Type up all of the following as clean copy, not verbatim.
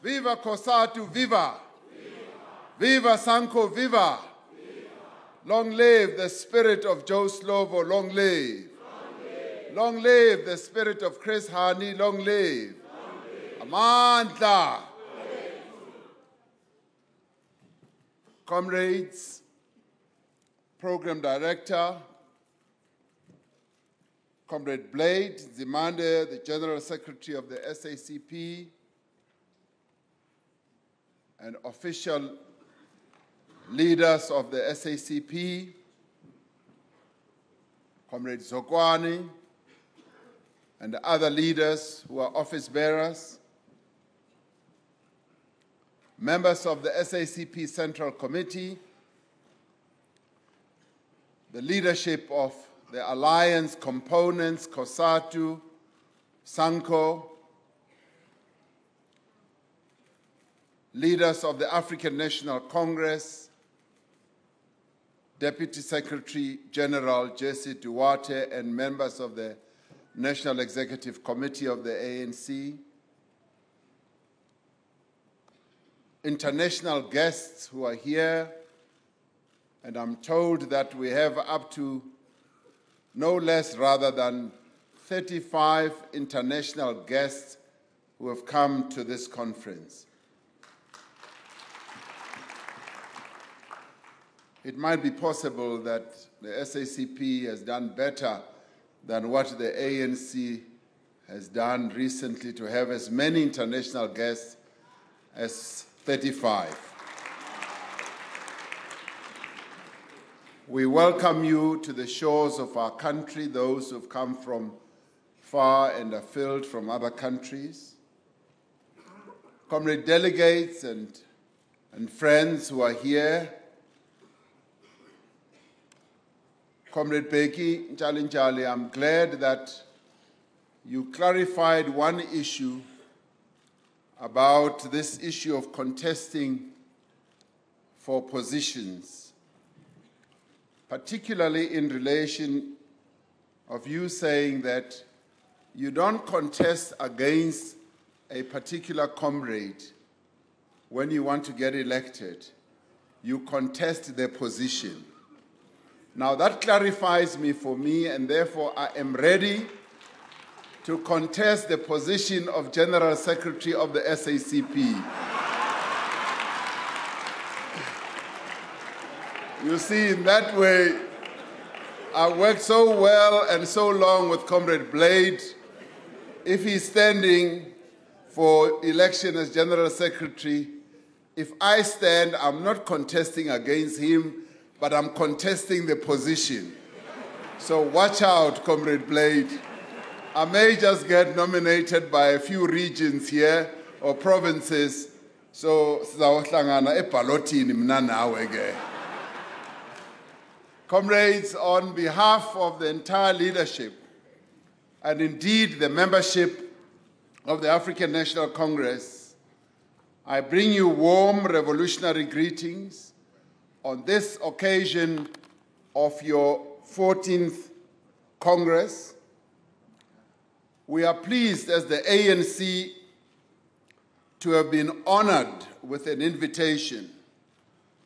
Viva COSATU, viva! Viva Sanko, viva! Long live the spirit of Joe Slovo, long live! Long live the spirit of Chris Hani, long live! Amandla! Comrades, Program Director, Comrade Blade Zimande, the General Secretary of the SACP, and official leaders of the SACP, Comrade Zokwani, and the other leaders who are office bearers, members of the SACP Central Committee, the leadership of the Alliance components, COSATU, SANCO, leaders of the African National Congress, Deputy Secretary General Jesse Duarte, and members of the National Executive Committee of the ANC, international guests who are here, and I'm told that we have up to no less rather than 35 international guests who have come to this conference. It might be possible that the SACP has done better than what the ANC has done recently to have as many international guests as 35. We welcome you to the shores of our country, those who have come from far and afield from other countries. Comrade delegates and friends who are here, Comrade Beki Nchalinchali, I'm glad that you clarified one issue about this issue of contesting for positions, particularly in relation of you saying that you don't contest against a particular comrade when you want to get elected. You contest their position. Now that clarifies for me, and therefore I am ready to contest the position of General Secretary of the SACP. You see, in that way, I worked so well and so long with Comrade Blade. If he's standing for election as General Secretary, if I stand, I'm not contesting against him, but I'm contesting the position. So watch out, Comrade Blade. I may just get nominated by a few regions here or provinces, so Comrades, on behalf of the entire leadership, and indeed the membership of the African National Congress, I bring you warm revolutionary greetings on this occasion of your 14th Congress. We are pleased as the ANC to have been honored with an invitation.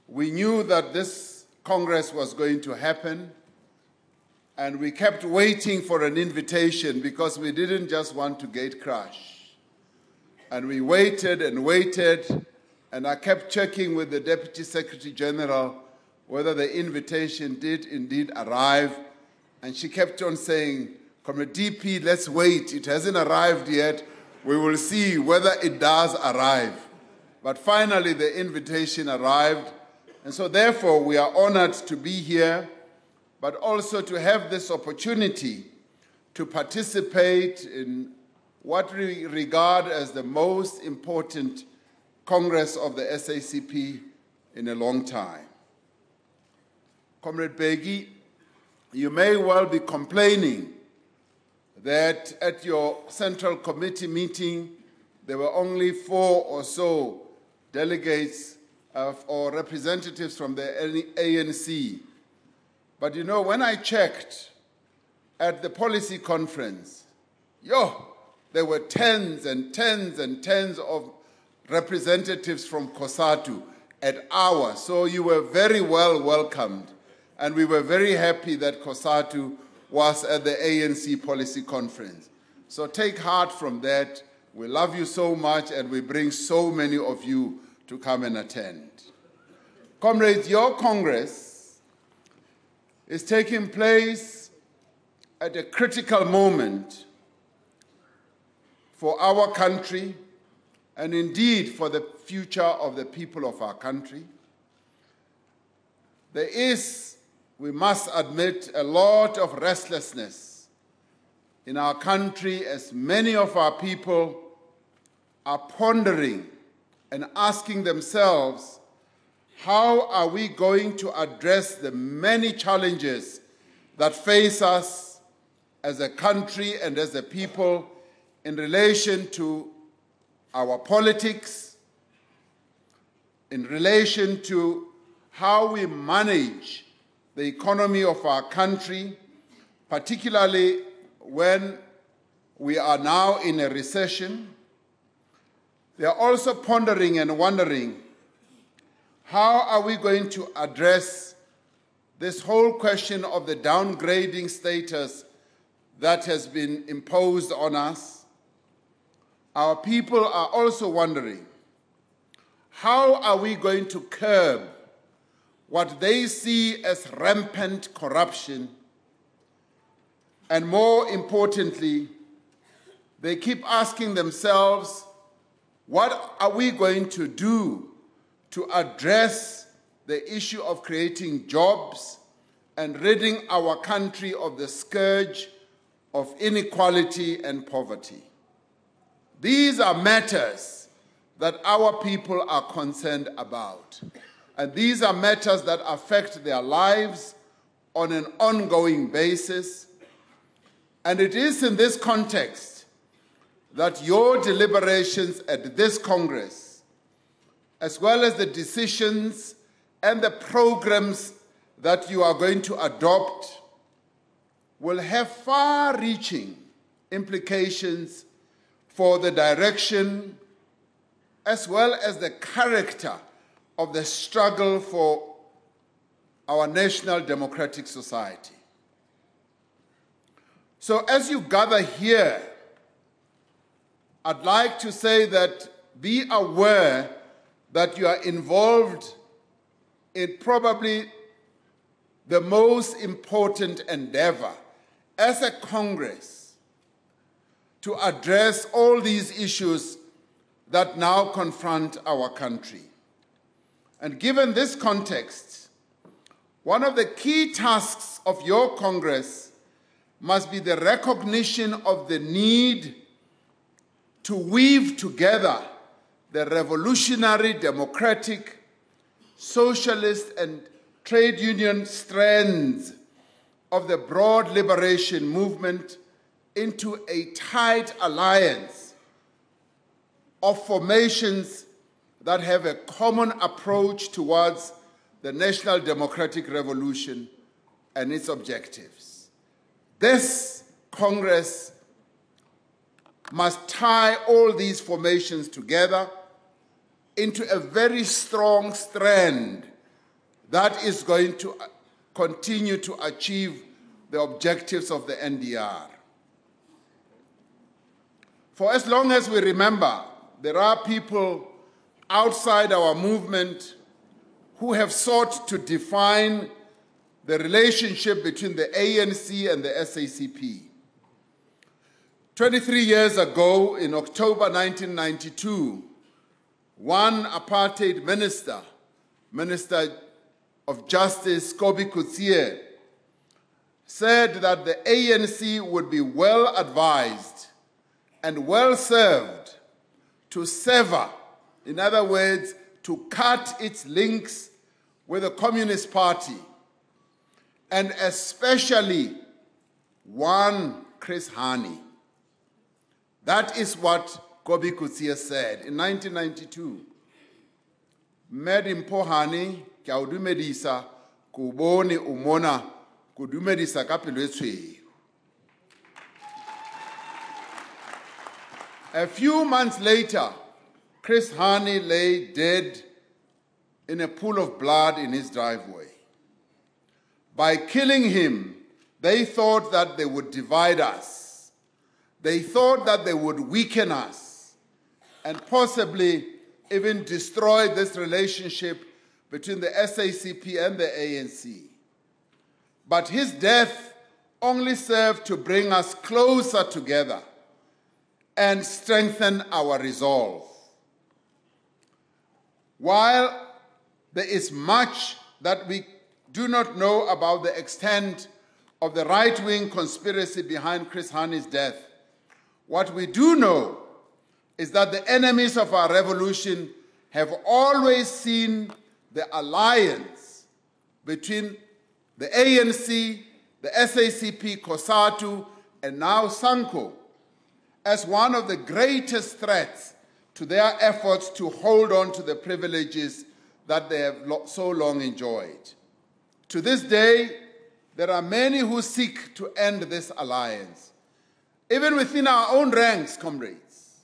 We knew that this Congress was going to happen, and we kept waiting for an invitation because we didn't just want to gate crash. And we waited and waited, and I kept checking with the Deputy Secretary General whether the invitation did indeed arrive, and she kept on saying, Comrade DP, let's wait. It hasn't arrived yet. We will see whether it does arrive. But finally, the invitation arrived, and so therefore we are honored to be here, but also to have this opportunity to participate in what we regard as the most important Congress of the SACP in a long time. Comrade Begi, you may well be complaining that at your Central Committee meeting, there were only 4 or so delegates or representatives from the ANC. But you know, when I checked at the policy conference, there were tens and tens and tens of representatives from COSATU at ours. So you were very well welcomed, and we were very happy that COSATU was at the ANC policy conference. So take heart from that. We love you so much, and we bring so many of you to come and attend. Comrades, your Congress is taking place at a critical moment for our country and indeed for the future of the people of our country. There is, we must admit, a lot of restlessness in our country as many of our people are pondering and asking themselves, how are we going to address the many challenges that face us as a country and as a people in relation to our politics, in relation to how we manage the economy of our country, particularly when we are now in a recession. They are also pondering and wondering, how are we going to address this whole question of the downgrading status that has been imposed on us? Our people are also wondering, how are we going to curb what they see as rampant corruption? And more importantly, they keep asking themselves, what are we going to do to address the issue of creating jobs and ridding our country of the scourge of inequality and poverty? These are matters that our people are concerned about. And these are matters that affect their lives on an ongoing basis. And it is in this context that your deliberations at this Congress, as well as the decisions and the programs that you are going to adopt, will have far-reaching implications for the direction as well as the character of the struggle for our national democratic society. So as you gather here, I'd like to say that be aware that you are involved in probably the most important endeavor as a Congress to address all these issues that now confront our country. And given this context, one of the key tasks of your Congress must be the recognition of the need to weave together the revolutionary, democratic, socialist, and trade union strands of the broad liberation movement into a tight alliance of formations that have a common approach towards the national democratic revolution and its objectives. This Congress must tie all these formations together into a very strong strand that is going to continue to achieve the objectives of the NDR. For as long as we remember, there are people outside our movement who have sought to define the relationship between the ANC and the SACP. 23 years ago, in October 1992, one apartheid minister, Minister of Justice Kobi Coetzee, said that the ANC would be well advised and well served to sever, in other words, to cut its links with the Communist Party, and especially one Chris Hani. That is what Kobi Coetzee said in 1992. Medimpo Hani, kia o dumedisa, ko bone o mona, ko dumedisa ka pelo e tshweu. A few months later, Chris Hani lay dead in a pool of blood in his driveway. By killing him, they thought that they would divide us. They thought that they would weaken us and possibly even destroy this relationship between the SACP and the ANC. But his death only served to bring us closer together and strengthen our resolve. While there is much that we do not know about the extent of the right-wing conspiracy behind Chris Hani's death, what we do know is that the enemies of our revolution have always seen the alliance between the ANC, the SACP, COSATU, and now SANCO as one of the greatest threats to their efforts to hold on to the privileges that they have so long enjoyed. To this day, there are many who seek to end this alliance. Even within our own ranks, comrades,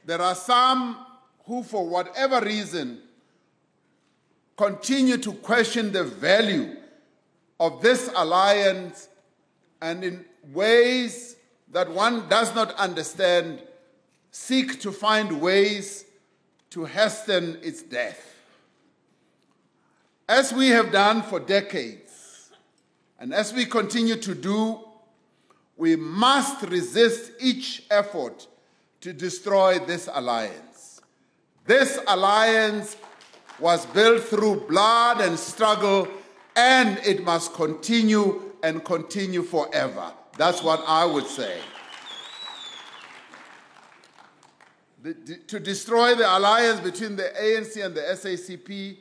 there are some who, for whatever reason, continue to question the value of this alliance, and in ways that one does not understand, seek to find ways to hasten its death. As we have done for decades, and as we continue to do, we must resist each effort to destroy this alliance. This alliance was built through blood and struggle, and it must continue and continue forever. That's what I would say. To destroy the alliance between the ANC and the SACP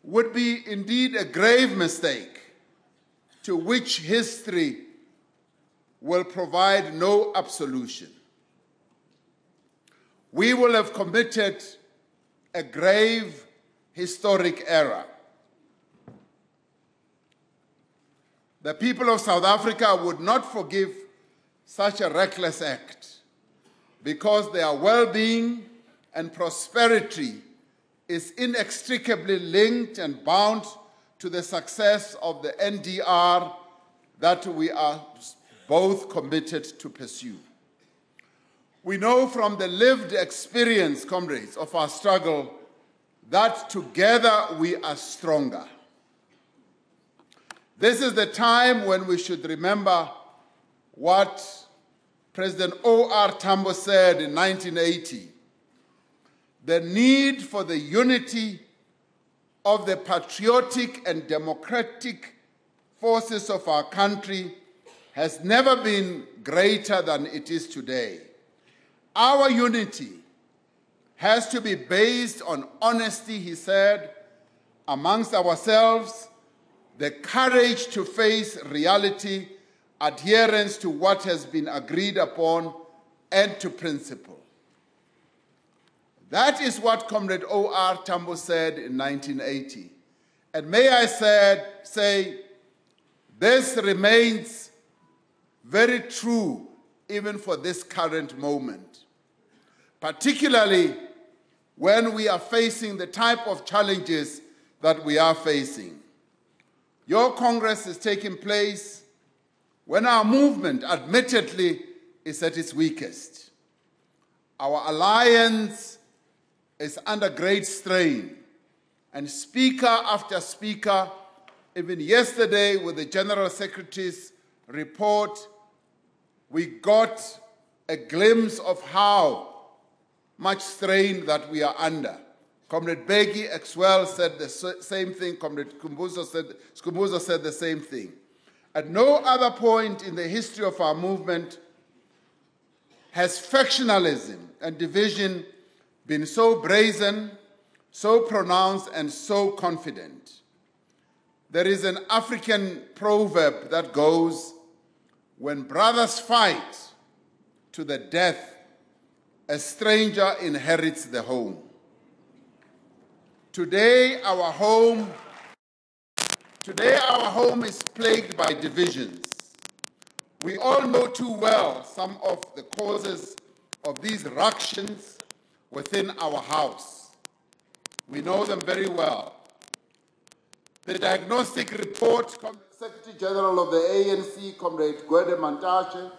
would be indeed a grave mistake to which history will provide no absolution. We will have committed a grave historic error. The people of South Africa would not forgive such a reckless act because their well-being and prosperity is inextricably linked and bound to the success of the NDR that we are both committed to pursue. We know from the lived experience, comrades, of our struggle that together we are stronger. This is the time when we should remember what President O.R. Tambo said in 1980. The need for the unity of the patriotic and democratic forces of our country has never been greater than it is today. Our unity has to be based on honesty, he said, amongst ourselves, the courage to face reality, adherence to what has been agreed upon, and to principle. That is what Comrade O.R. Tambo said in 1980. And may I say, this remains very true even for this current moment, particularly when we are facing the type of challenges that we are facing. Your Congress is taking place when our movement, admittedly, is at its weakest. Our alliance is under great strain, and speaker after speaker, even yesterday with the General Secretary's report, we got a glimpse of how much strain that we are under. Comrade Begi as well said the same thing. Comrade Skumbuzo said the same thing. At no other point in the history of our movement has factionalism and division been so brazen, so pronounced, and so confident. There is an African proverb that goes, when brothers fight to the death, a stranger inherits the home. Today, our home is plagued by divisions. We all know too well some of the causes of these ructions, within our house. We know them very well. The diagnostic report, Secretary General of the ANC, Comrade Gwede Mantashe,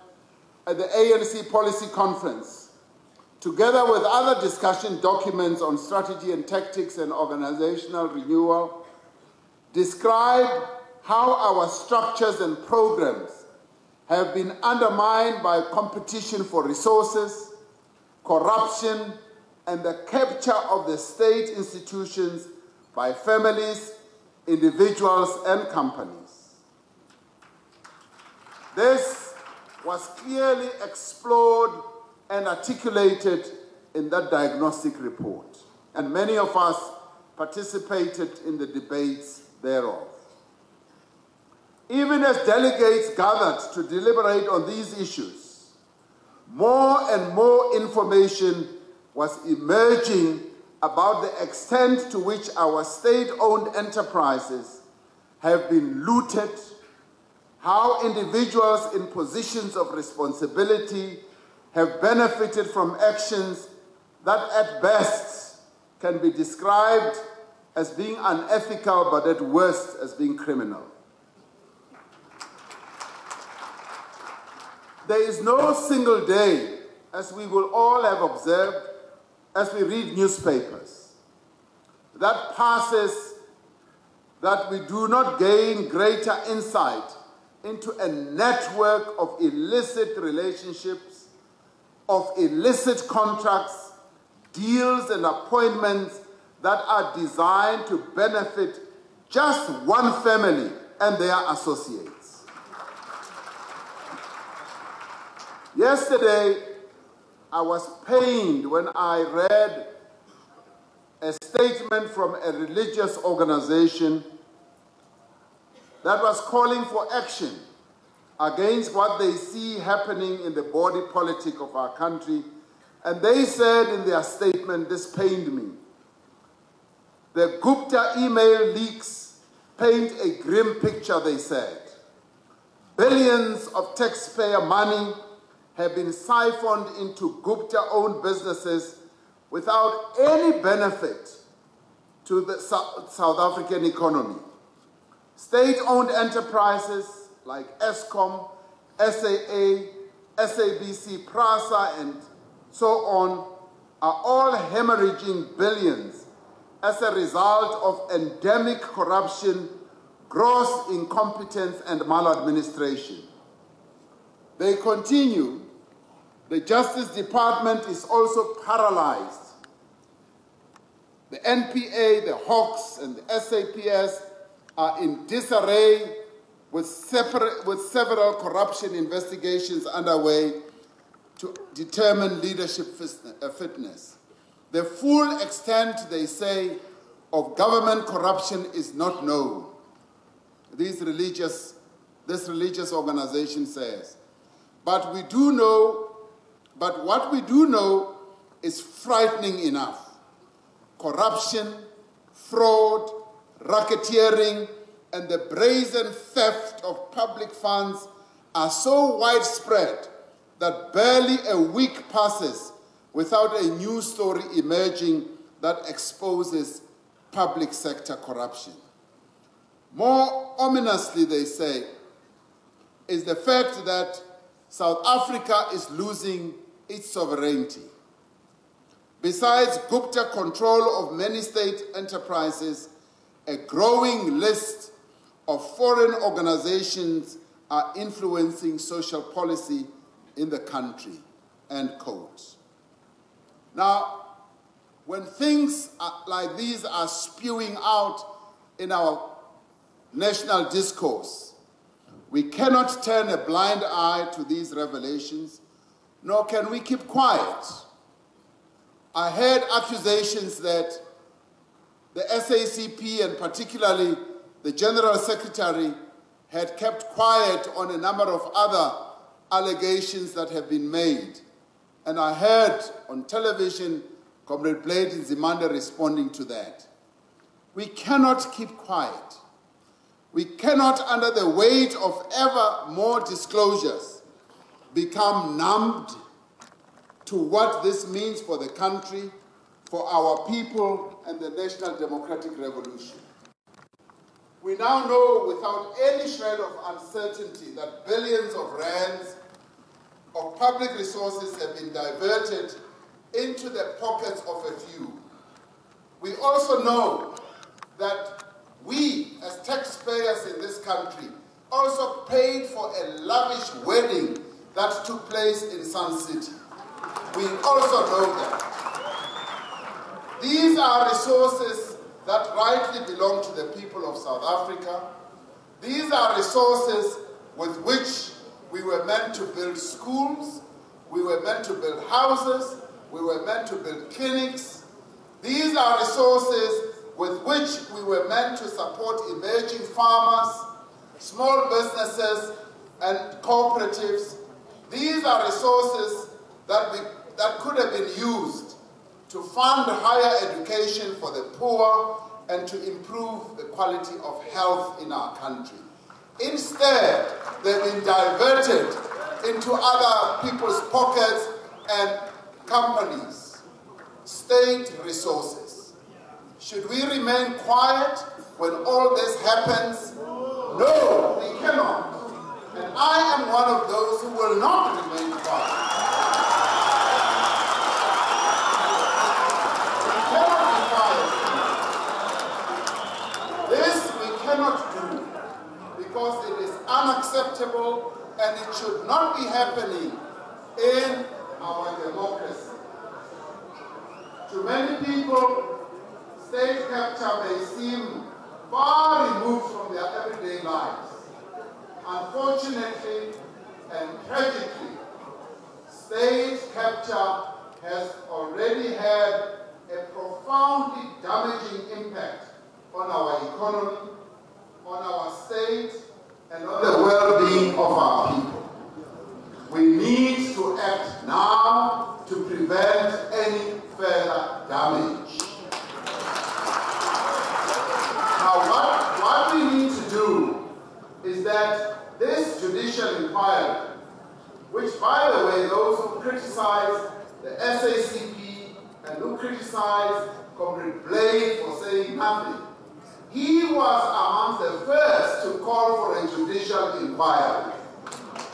at the ANC Policy Conference, together with other discussion documents on strategy and tactics and organizational renewal, describe how our structures and programs have been undermined by competition for resources, corruption, and the capture of the state institutions by families, individuals, and companies. This was clearly explored and articulated in that diagnostic report, and many of us participated in the debates thereof. Even as delegates gathered to deliberate on these issues, more and more information was emerging about the extent to which our state-owned enterprises have been looted, how individuals in positions of responsibility have benefited from actions that at best can be described as being unethical, but at worst as being criminal. There is no single day, as we will all have observed as we read newspapers, that passes that we do not gain greater insight into a network of illicit relationships, of illicit contracts, deals and appointments that are designed to benefit just one family and their associates. Yesterday, I was pained when I read a statement from a religious organization that was calling for action against what they see happening in the body politic of our country. And they said in their statement, this pained me, the Gupta email leaks paint a grim picture, they said. Billions of taxpayer money have been siphoned into Gupta-owned businesses without any benefit to the South African economy. State-owned enterprises like Eskom, SAA, SABC, PRASA, and so on are all hemorrhaging billions as a result of endemic corruption, gross incompetence, and maladministration. They continue, the Justice Department is also paralyzed. The NPA, the Hawks, and the SAPS are in disarray with several corruption investigations underway to determine leadership fitness. The full extent, they say, of government corruption is not known. This religious organization says. But what we do know is frightening enough. Corruption, fraud, racketeering, and the brazen theft of public funds are so widespread that barely a week passes without a new story emerging that exposes public sector corruption. More ominously, they say, is the fact that South Africa is losing its sovereignty. Besides Gupta control of many state enterprises, a growing list of foreign organizations are influencing social policy in the country, end quote. Now, when things like these are spewing out in our national discourse, we cannot turn a blind eye to these revelations, nor can we keep quiet. I heard accusations that the SACP, and particularly the General Secretary, had kept quiet on a number of other allegations that have been made. And I heard on television Comrade Blade Nzimande responding to that. We cannot keep quiet. We cannot, under the weight of ever more disclosures, become numbed to what this means for the country for our people and the national democratic revolution. We now know without any shred of uncertainty that billions of rands of public resources have been diverted into the pockets of a few. We also know that we, as taxpayers in this country, also paid for a lavish wedding that took place in Sun City. We also know that. These are resources that rightly belong to the people of South Africa. These are resources with which we were meant to build schools, we were meant to build houses, we were meant to build clinics. These are resources with which we were meant to support emerging farmers, small businesses, and cooperatives. These are resources that could have been used to fund higher education for the poor and to improve the quality of health in our country. Instead, they've been diverted into other people's pockets and companies, state resources. Should we remain quiet when all this happens? No, we cannot. And I am one of those who will not remain quiet. Cannot do, because it is unacceptable and it should not be happening in our democracy. To many people, state capture may seem far removed from their everyday lives. Unfortunately and tragically, state capture has already had a profoundly damaging impact on our economy, on our state, and on the well-being of our people. We need to act now to prevent any further damage. Now, what we need to do is that this judicial inquiry, which, by the way, those who criticize the SACP and who criticize Comrade Blade for saying nothing, he was amongst the first to call for a judicial inquiry.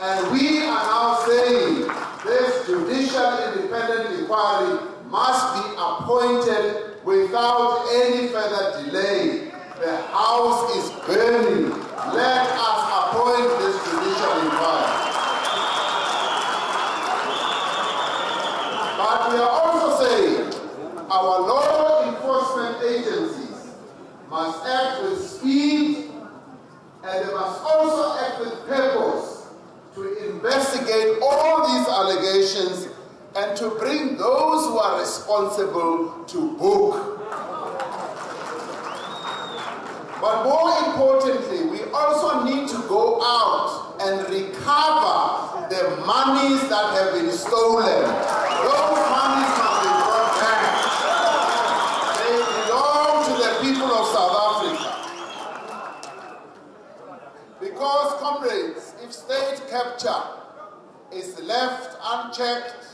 And we are now saying this judicial independent inquiry must be appointed without any further delay. The house is burning. Let us appoint this judicial inquiry. But we are also saying our law enforcement agencies must act with speed, and they must also act with purpose to investigate all these allegations and to bring those who are responsible to book. But more importantly, we also need to go out and recover the monies that have been stolen. Those monies must be brought back. They belong to the people of South Africa. Because, comrades, if state capture is left unchecked,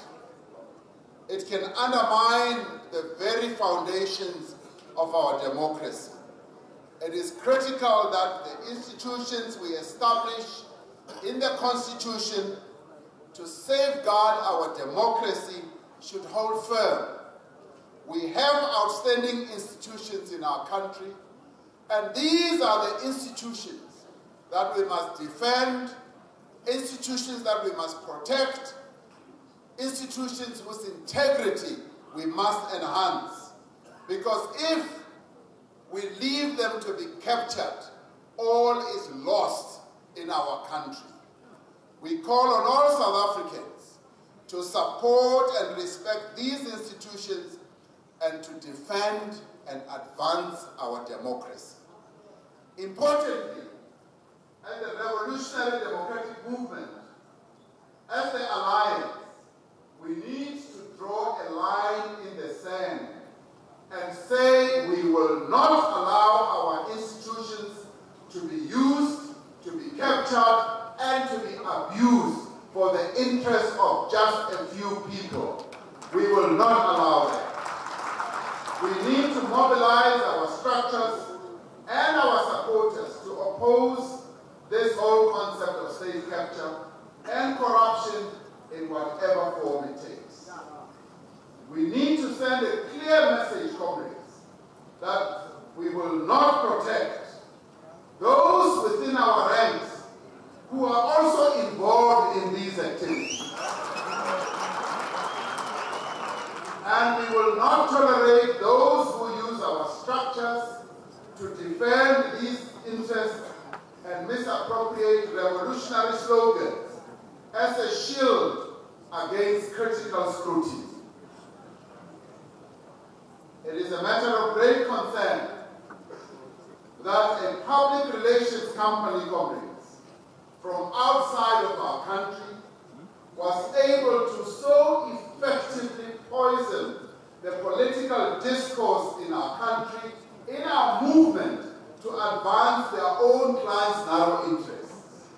it can undermine the very foundations of our democracy. It is critical that the institutions we establish in the Constitution to safeguard our democracy should hold firm. We have outstanding institutions in our country, and these are the institutions that we must defend, institutions that we must protect, institutions whose integrity we must enhance. Because if we leave them to be captured, all is lost in our country. We call on all South Africans to support and respect these institutions and to defend and advance our democracy. Importantly, as the revolutionary democratic movement, as the alliance, we need to draw a line in the sand and say we will not allow our institutions to be used, to be captured, and to be abused for the interest of just a few people. We will not allow that. We need to mobilize our structures and our supporters to oppose this whole concept of state capture and corruption in whatever form it takes. We need to send a clear message, comrades, that we will not protect those within our ranks who are also involved in these activities. And we will not tolerate those who use our structures to defend these interests and misappropriate revolutionary slogans as a shield against critical scrutiny. It is a matter of great concern that a public relations company, comrades, from outside of our country was able to so effectively poison the political discourse in our country, in our movement to advance their own clients' narrow interests.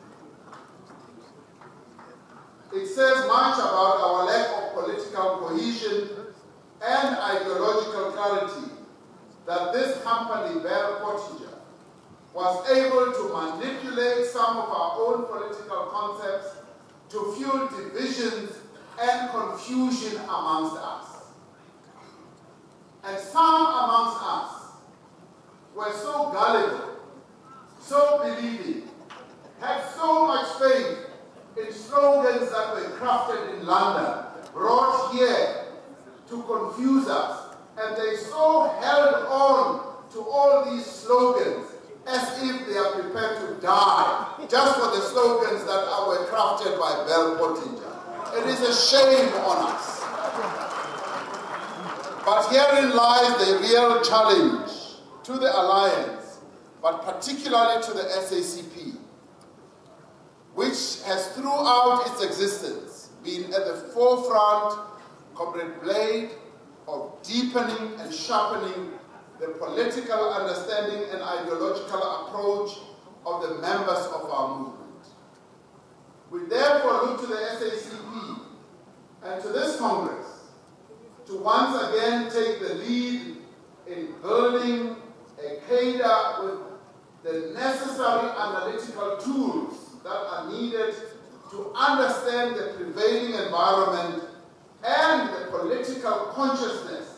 It says much about our lack of political cohesion and ideological clarity that this company, Bell Pottinger, was able to manipulate some of our own political concepts to fuel divisions and confusion amongst us. And some amongst us were so gullible, so believing, had so much faith in slogans that were crafted in London, brought here to confuse us, and they so held on to all these slogans as if they are prepared to die just for the slogans that were crafted by Bell Pottinger. It is a shame on us. But herein lies the real challenge to the alliance, but particularly to the SACP, which has throughout its existence been at the forefront, Comrade Blade, of deepening and sharpening the political understanding and ideological approach of the members of our movement. We therefore look to the SACP and to this Congress to once again take the lead in building a cadre with the necessary analytical tools that are needed to understand the prevailing environment and the political consciousness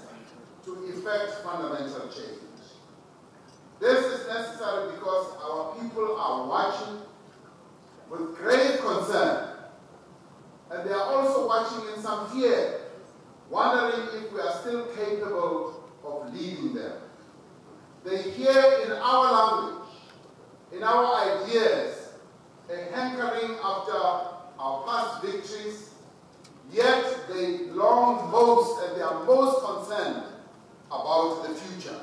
to effect fundamental change. This is necessary because our people are watching with great concern, and they are also watching in some fear, wondering if we are still capable of leading them. They hear in our language, in our ideas, a hankering after our past victories, yet they long most and they are most concerned about the future.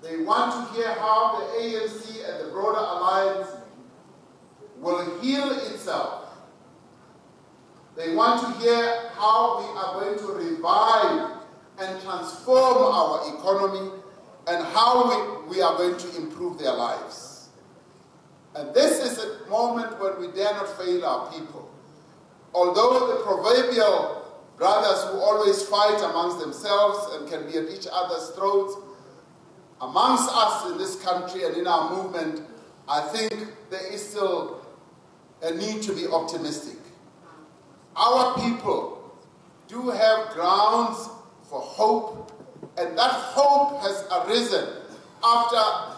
They want to hear how the ANC and the broader alliance will heal itself. They want to hear how we are going to revive and transform our economy and how we are going to improve their lives. And this is a moment when we dare not fail our people. Although the proverbial brothers who always fight amongst themselves and can be at each other's throats, amongst us in this country and in our movement, I think there is still a need to be optimistic. Our people do have grounds for hope, and that hope has arisen after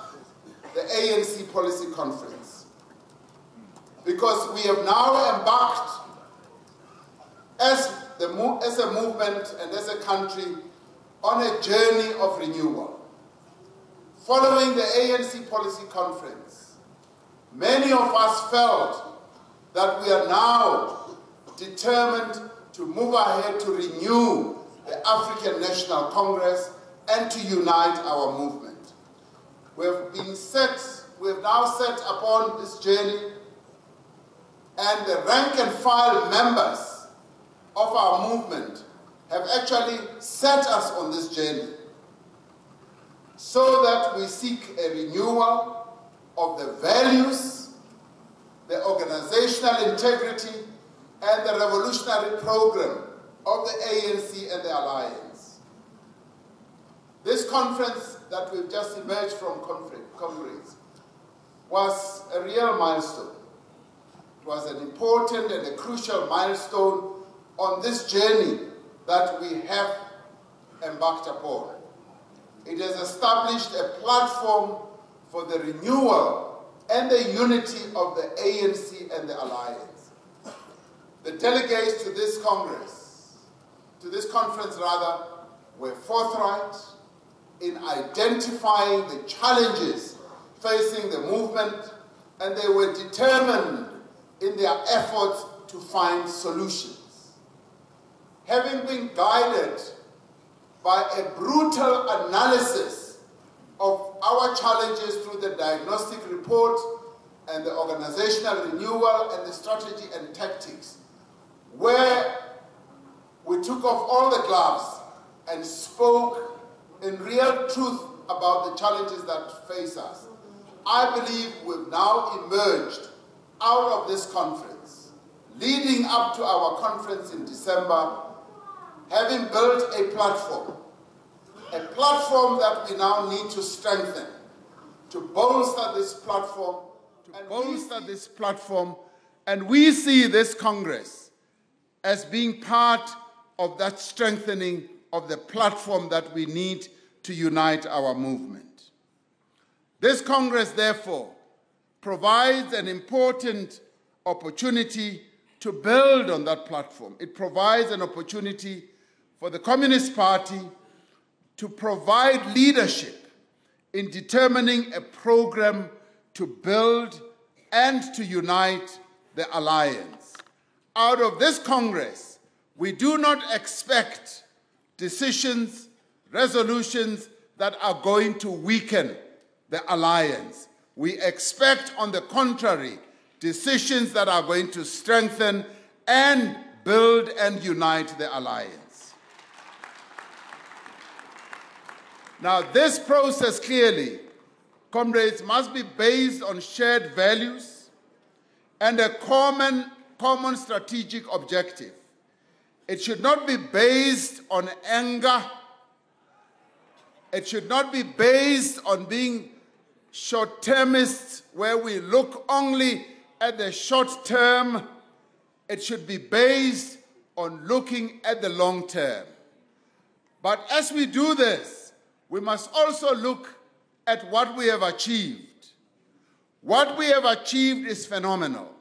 the ANC policy conference. Because we have now embarked as a movement and as a country on a journey of renewal. Following the ANC policy conference, many of us felt that we are now determined to move ahead to renew the African National Congress and to unite our movement. We have now set upon this journey, and the rank and file members of our movement have actually set us on this journey so that we seek a renewal of the values, the organizational integrity, and the revolutionary program of the ANC and the Alliance. This conference that we've just emerged from, Congress, was a real milestone. It was an important and a crucial milestone on this journey that we have embarked upon. It has established a platform for the renewal and the unity of the ANC and the Alliance. The delegates to this conference rather, were forthright in identifying the challenges facing the movement, and they were determined in their efforts to find solutions. Having been guided by a brutal analysis of our challenges through the diagnostic report and the organizational renewal and the strategy and tactics, where we took off all the gloves and spoke in real truth about the challenges that face us. I believe we've now emerged out of this conference, leading up to our conference in December, having built a platform that we now need to strengthen, to bolster this platform, and we see this Congress as being part of that strengthening of the platform that we need to unite our movement. This Congress, therefore, provides an important opportunity to build on that platform. It provides an opportunity for the Communist Party to provide leadership in determining a program to build and to unite the alliance. Out of this Congress, we do not expect decisions, resolutions that are going to weaken the alliance. We expect, on the contrary, decisions that are going to strengthen and build and unite the alliance. Now, this process clearly, comrades, must be based on shared values and a common strategic objective. It should not be based on anger. It should not be based on being short-termists, where we look only at the short term. It should be based on looking at the long term. But as we do this, we must also look at what we have achieved. What we have achieved is phenomenal.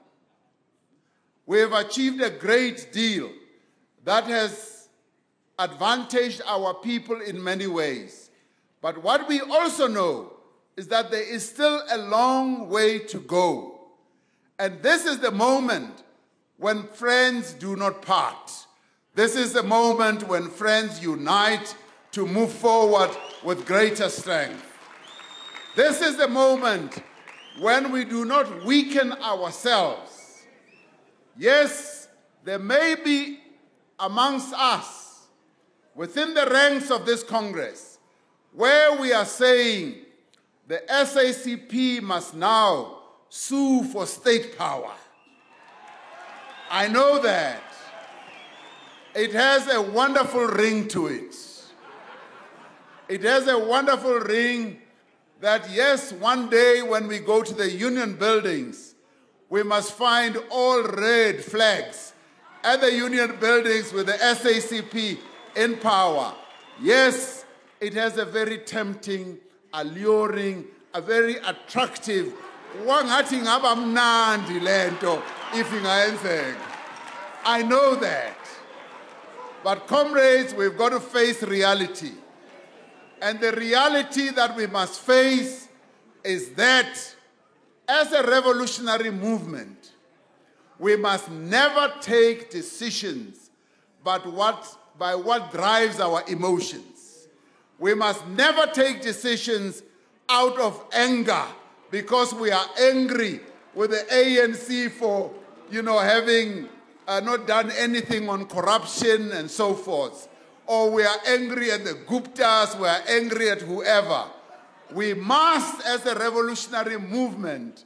We have achieved a great deal that has advantaged our people in many ways. But what we also know is that there is still a long way to go. And this is the moment when friends do not part. This is the moment when friends unite to move forward with greater strength. This is the moment when we do not weaken ourselves. Yes, there may be amongst us, within the ranks of this Congress, where we are saying the SACP must now sue for state power. I know that. It has a wonderful ring to it. It has a wonderful ring that, yes, one day when we go to the union buildings, we must find all red flags at the union buildings with the SACP in power. Yes, it has a very tempting, alluring, a very attractive, I know that. But comrades, we've got to face reality. And the reality that we must face is that as a revolutionary movement, we must never take decisions by what drives our emotions. We must never take decisions out of anger because we are angry with the ANC for, having not done anything on corruption and so forth. Or we are angry at the Guptas, we are angry at whoever. We must, as a revolutionary movement,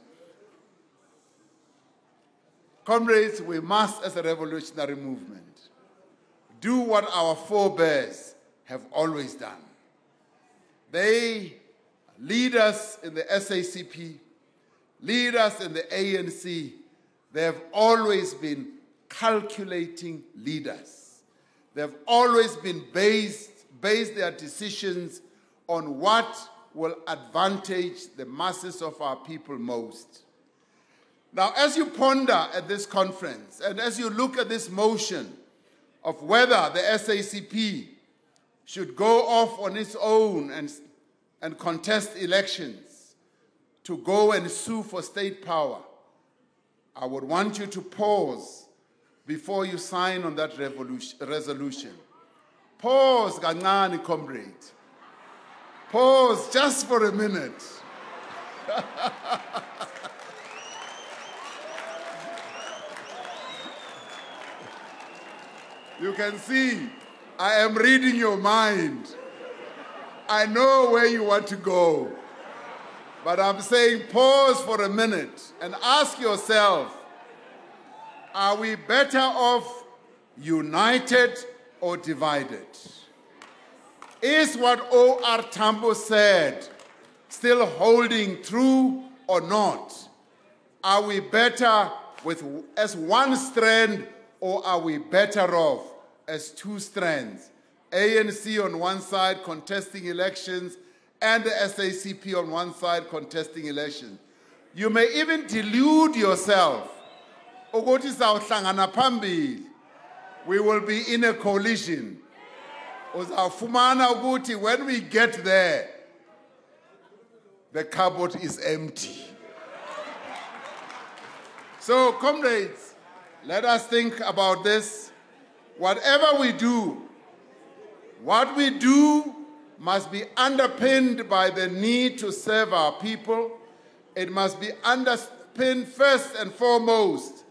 comrades, we must, as a revolutionary movement, do what our forebears have always done. leaders in the SACP, leaders in the ANC, they have always been calculating leaders. They have always been based their decisions on what will advantage the masses of our people most. Now, as you ponder at this conference, and as you look at this motion of whether the SACP should go off on its own and contest elections to go and sue for state power, I would want you to pause before you sign on that resolution. Pause, kancane, comrade. Pause just for a minute. You can see I am reading your mind. I know where you want to go. But I'm saying pause for a minute and ask yourself, are we better off united or divided? Is what O.R. Tambo said still holding true or not? Are we better as one strand, or are we better off as two strands? ANC on one side contesting elections and the SACP on one side contesting elections. You may even delude yourself. We will be in a coalition. When we get there, the cupboard is empty. So, comrades, let us think about this. Whatever we do, what we do must be underpinned by the need to serve our people. It must be underpinned first and foremost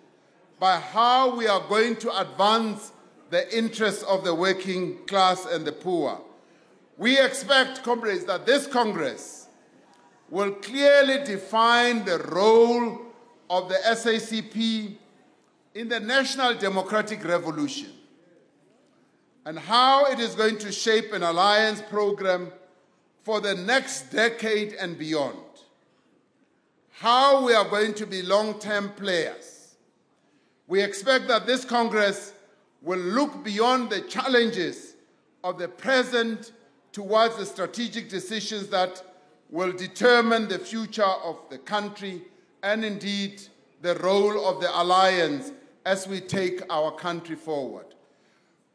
by how we are going to advance the interests of the working class and the poor. We expect, comrades, that this Congress will clearly define the role of the SACP in the national democratic revolution and how it is going to shape an alliance program for the next decade and beyond. How we are going to be long-term players. We expect that this Congress will look beyond the challenges of the present towards the strategic decisions that will determine the future of the country and indeed the role of the alliance as we take our country forward.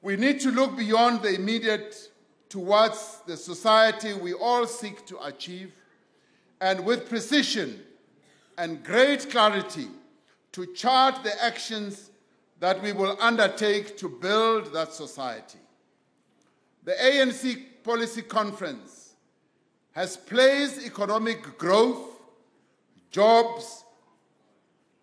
We need to look beyond the immediate towards the society we all seek to achieve, and with precision and great clarity to chart the actions that we will undertake to build that society. The ANC Policy Conference has placed economic growth, jobs,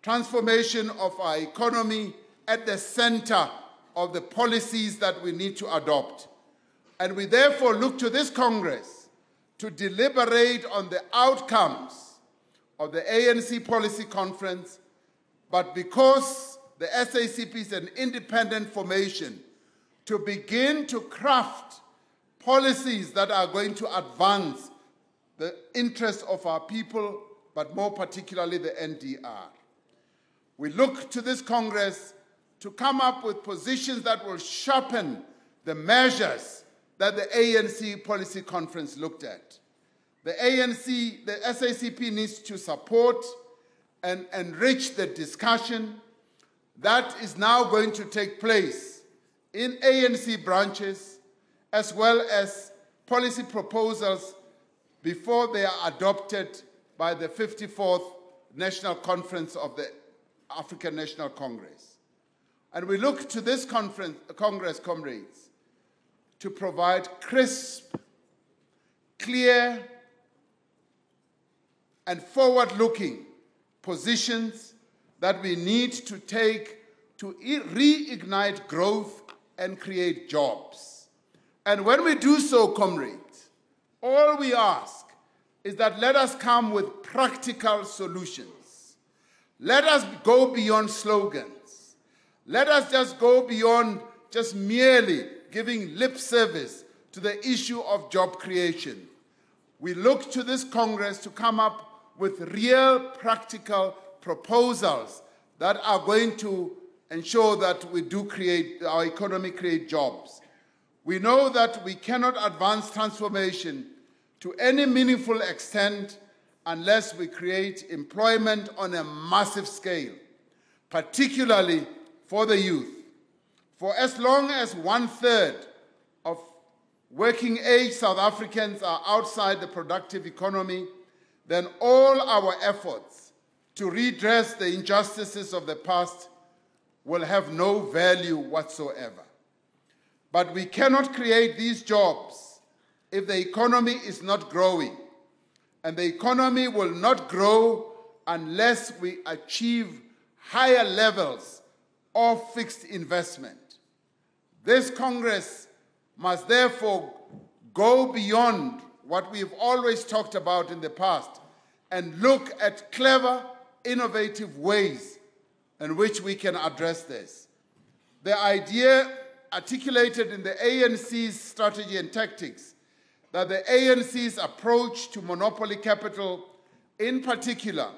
transformation of our economy at the center of the policies that we need to adopt. And we therefore look to this Congress to deliberate on the outcomes of the ANC Policy Conference, but because the SACP is an independent formation, to begin to craft policies that are going to advance the interests of our people, but more particularly the NDR. We look to this Congress to come up with positions that will sharpen the measures that the ANC Policy Conference looked at. The SACP needs to support and enrich the discussion that is now going to take place in ANC branches, as well as policy proposals before they are adopted by the 54th National Conference of the African National Congress. And we look to this Congress, comrades, to provide crisp, clear, and forward-looking positions that we need to take to reignite growth and create jobs. And when we do so, comrades, all we ask is that let us come with practical solutions. Let us go beyond slogans. Let us just go beyond just merely giving lip service to the issue of job creation. We look to this Congress to come up with real practical proposals that are going to ensure that we do create, our economy create jobs. We know that we cannot advance transformation to any meaningful extent unless we create employment on a massive scale, particularly for the youth. For as long as 1/3 of working-age South Africans are outside the productive economy, then all our efforts to redress the injustices of the past will have no value whatsoever. But we cannot create these jobs if the economy is not growing, and the economy will not grow unless we achieve higher levels of fixed investment. This Congress must therefore go beyond what we've always talked about in the past and look at clever, innovative ways in which we can address this. The idea articulated in the ANC's strategy and tactics that the ANC's approach to monopoly capital in particular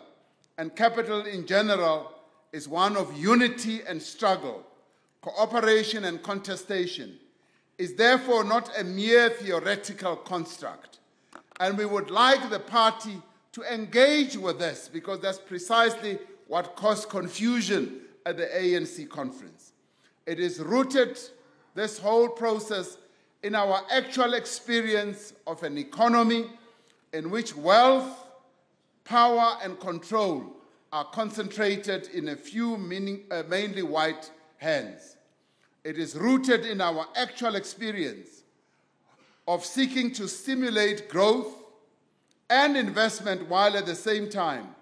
and capital in general is one of unity and struggle, cooperation and contestation, is therefore not a mere theoretical construct. And we would like the party to engage with this because that's precisely what caused confusion at the ANC conference. It is rooted, this whole process, in our actual experience of an economy in which wealth, power, and control are concentrated in a few mainly white hands. It is rooted in our actual experience of seeking to stimulate growth and investment while at the same time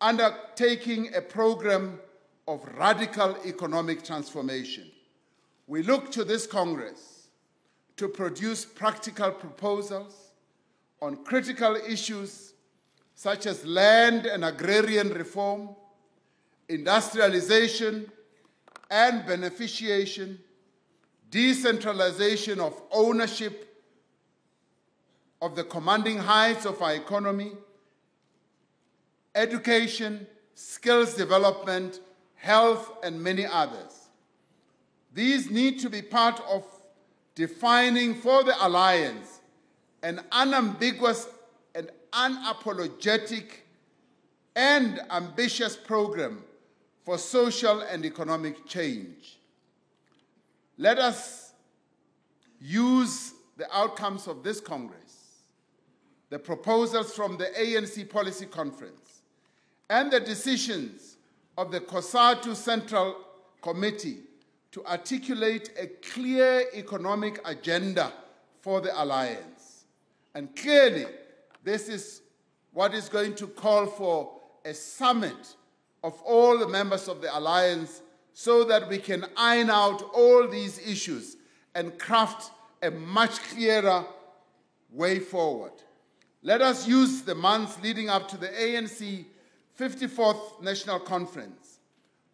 undertaking a program of radical economic transformation. We look to this Congress to produce practical proposals on critical issues such as land and agrarian reform, industrialization and beneficiation, decentralization of ownership of the commanding heights of our economy, education, skills development, health, and many others. These need to be part of defining for the Alliance an unambiguous and unapologetic and ambitious program for social and economic change. Let us use the outcomes of this Congress, the proposals from the ANC Policy Conference, and the decisions of the COSATU Central Committee to articulate a clear economic agenda for the Alliance. And clearly, this is what is going to call for a summit of all the members of the Alliance so that we can iron out all these issues and craft a much clearer way forward. Let us use the months leading up to the ANC 54th National Conference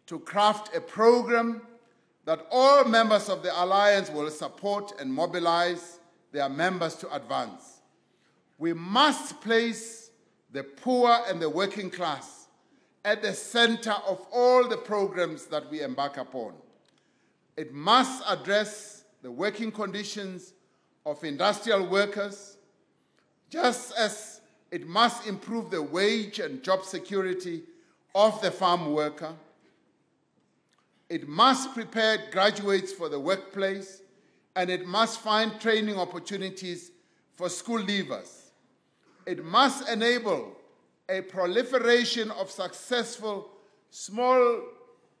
to craft a program that all members of the Alliance will support and mobilize their members to advance. We must place the poor and the working class at the center of all the programs that we embark upon. It must address the working conditions of industrial workers, just as it must improve the wage and job security of the farm worker. It must prepare graduates for the workplace, and it must find training opportunities for school leavers. It must enable a proliferation of successful small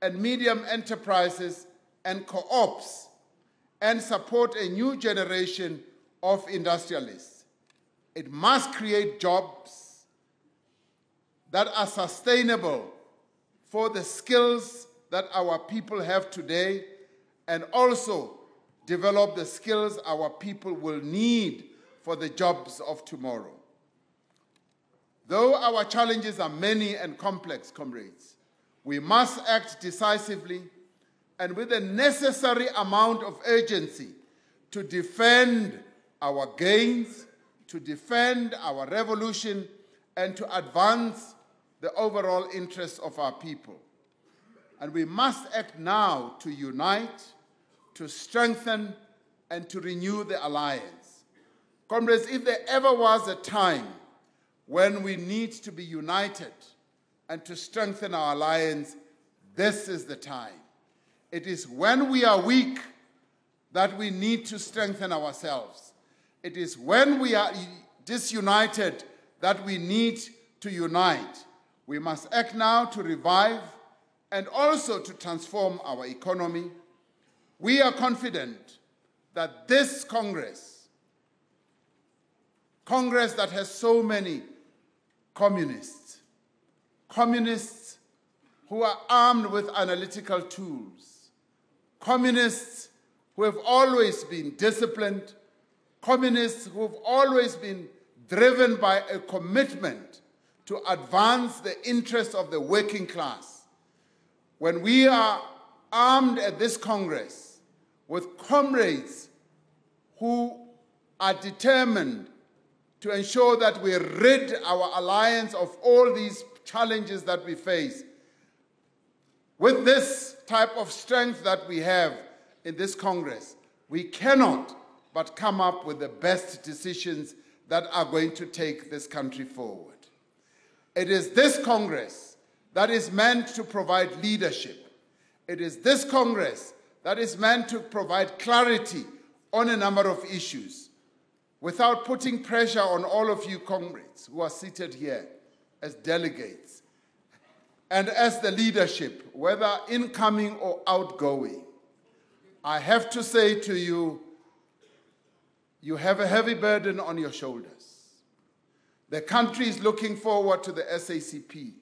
and medium enterprises and co-ops, and support a new generation of industrialists. It must create jobs that are sustainable for the skills that our people have today, and also develop the skills our people will need for the jobs of tomorrow. Though our challenges are many and complex, comrades, we must act decisively and with the necessary amount of urgency to defend our gains, to defend our revolution and to advance the overall interests of our people. And we must act now to unite, to strengthen, and to renew the alliance. Comrades, if there ever was a time when we need to be united and to strengthen our alliance, this is the time. It is when we are weak that we need to strengthen ourselves. It is when we are disunited that we need to unite. We must act now to revive and also to transform our economy. We are confident that this Congress that has so many communists who are armed with analytical tools, communists who have always been disciplined, communists who have always been driven by a commitment to advance the interests of the working class. When we are armed at this Congress with comrades who are determined to ensure that we rid our alliance of all these challenges that we face, with this type of strength that we have in this Congress, we cannot but come up with the best decisions that are going to take this country forward. It is this Congress that is meant to provide leadership. It is this Congress that is meant to provide clarity on a number of issues without putting pressure on all of you comrades who are seated here as delegates and as the leadership, whether incoming or outgoing. I have to say to you, you have a heavy burden on your shoulders. The country is looking forward to the SACP,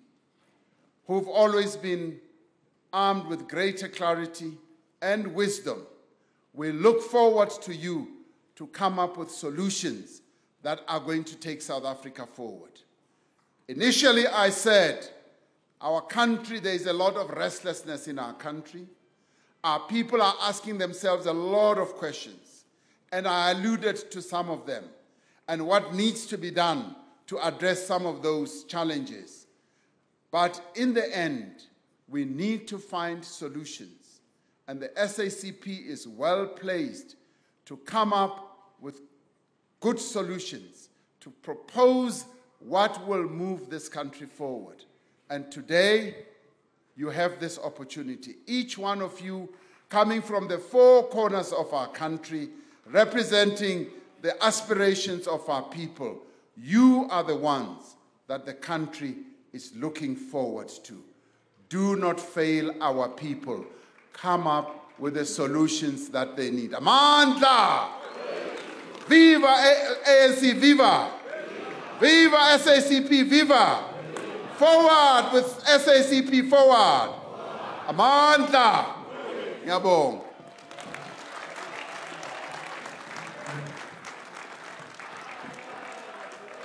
who've always been armed with greater clarity and wisdom. We look forward to you to come up with solutions that are going to take South Africa forward. Initially, I said, our country, there is a lot of restlessness in our country. Our people are asking themselves a lot of questions, and I alluded to some of them and what needs to be done to address some of those challenges. But in the end, we need to find solutions, and the SACP is well placed to come up with good solutions, to propose what will move this country forward. And today, you have this opportunity. Each one of you coming from the four corners of our country, representing the aspirations of our people. You are the ones that the country is looking forward to. Do not fail our people. Come up with the solutions that they need. Amandla! Viva ANC, viva! Viva SACP, viva! Forward with SACP, forward! Amandla! Ngiyabonga.